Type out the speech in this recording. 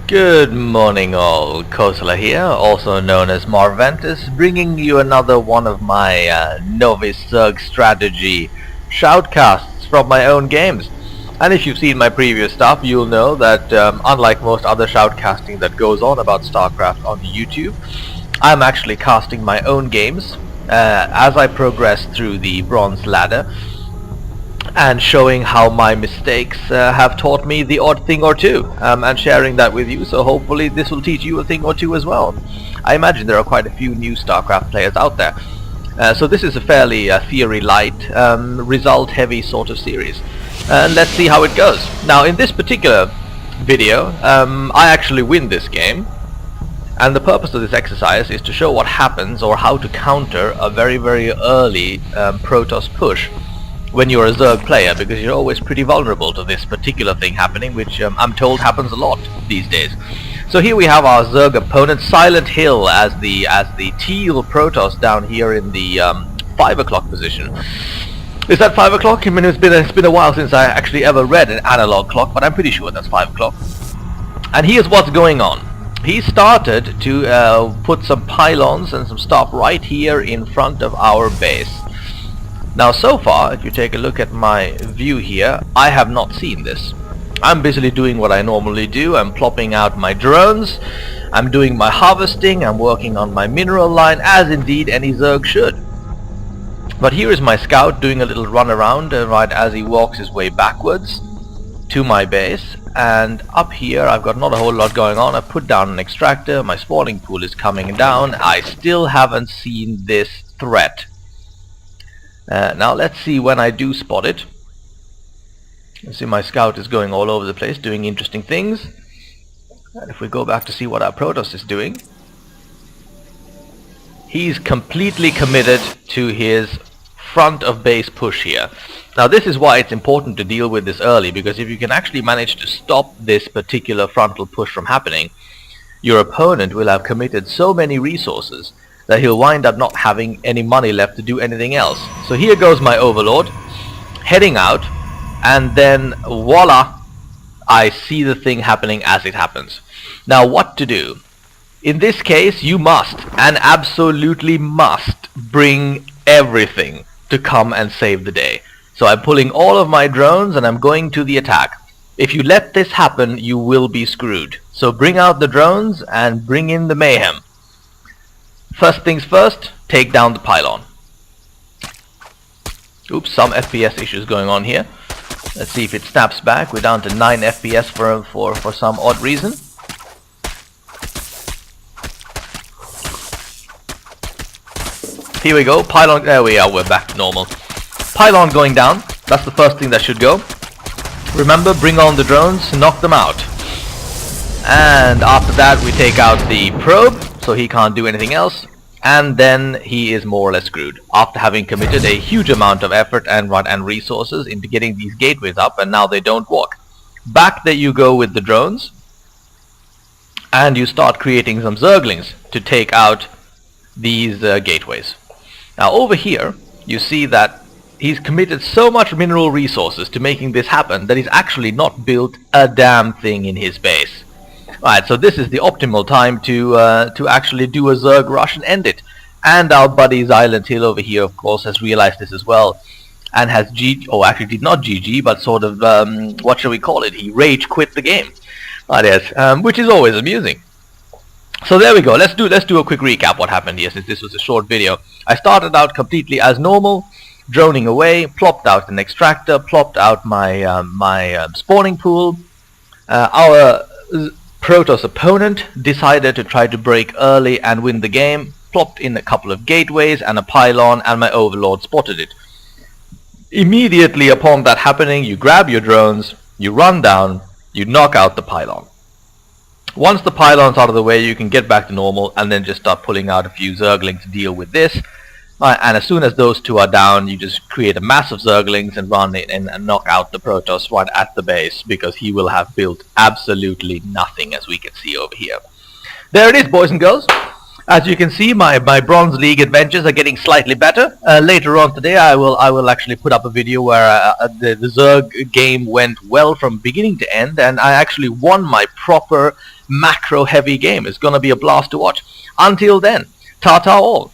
Good morning all, Kosala here, also known as Marventus, bringing you another one of my Newbie Strategy shoutcasts from my own games. And if you've seen my previous stuff, you'll know that unlike most other shoutcasting that goes on about Starcraft on YouTube, I'm actually casting my own games as I progress through the bronze ladder, and showing how my mistakes have taught me the odd thing or two, and sharing that with you, so hopefully this will teach you a thing or two as well. I imagine there are quite a few new Starcraft players out there, so this is a fairly theory light, result heavy sort of series, and let's see how it goes. Now in this particular video I actually win this game, and the purpose of this exercise is to show what happens or how to counter a very early Protoss push when you're a Zerg player, because you're always pretty vulnerable to this particular thing happening, which I'm told happens a lot these days. So here we have our Zerg opponent, Silent Hill, as the teal Protoss down here in the 5 o'clock position. Is that 5 o'clock? I mean, it's been a while since I actually ever read an analog clock, but I'm pretty sure that's 5 o'clock. And here's what's going on. He started to put some pylons and some stuff right here in front of our base. Now so far, if you take a look at my view here, I have not seen this. I'm busily doing what I normally do. I'm plopping out my drones, I'm doing my harvesting, I'm working on my mineral line, as indeed any Zerg should. But here is my scout doing a little run around right as he walks his way backwards to my base, and up here I've got not a whole lot going on. I've put down an extractor, my spawning pool is coming down. I still haven't seen this threat. Now let's see when I do spot it. You see my scout is going all over the place doing interesting things. And if we go back to see what our Protoss is doing, he's completely committed to his front of base push here. Now this is why it's important to deal with this early, because if you can actually manage to stop this particular frontal push from happening, your opponent will have committed so many resources that he'll wind up not having any money left to do anything else. So here goes my Overlord, heading out, and then voila, I see the thing happening as it happens. Now what to do? In this case, you must, and absolutely must, bring everything to come and save the day. So I'm pulling all of my drones and I'm going to the attack. If you let this happen, you will be screwed. So bring out the drones and bring in the mayhem. First things first, take down the pylon. Oops, some FPS issues going on here. Let's see if it snaps back. We're down to 9 FPS for some odd reason. Here we go, pylon, there we are, we're back to normal. Pylon going down, that's the first thing that should go. Remember, bring on the drones, knock them out. And after that we take out the probe, so he can't do anything else, and then he is more or less screwed after having committed a huge amount of effort and resources into getting these gateways up, and now they don't work. Back there you go with the drones, and you start creating some Zerglings to take out these gateways. Now over here you see that he's committed so much mineral resources to making this happen that he's actually not built a damn thing in his base. Right, so this is the optimal time to actually do a Zerg rush and end it. And our buddy Silent Hill over here, of course, has realized this as well, and has actually did not GG, but sort of what shall we call it? He rage quit the game. Right, yes, which is always amusing. So there we go. Let's do a quick recap what happened here, since this was a short video. I started out completely as normal, droning away, plopped out an extractor, plopped out my spawning pool. Our Protoss opponent decided to try to break early and win the game, plopped in a couple of gateways and a pylon, and my Overlord spotted it. Immediately upon that happening, you grab your drones, you run down, you knock out the pylon. Once the pylon's out of the way, you can get back to normal and then just start pulling out a few Zerglings to deal with this. And as soon as those two are down, you just create a mass of Zerglings and run in and knock out the Protoss right at the base, because he will have built absolutely nothing, as we can see over here. There it is, boys and girls. As you can see, my Bronze League adventures are getting slightly better. Later on today, I will actually put up a video where the Zerg game went well from beginning to end, and I actually won my proper macro heavy game. It's gonna be a blast to watch. Until then, ta-ta all.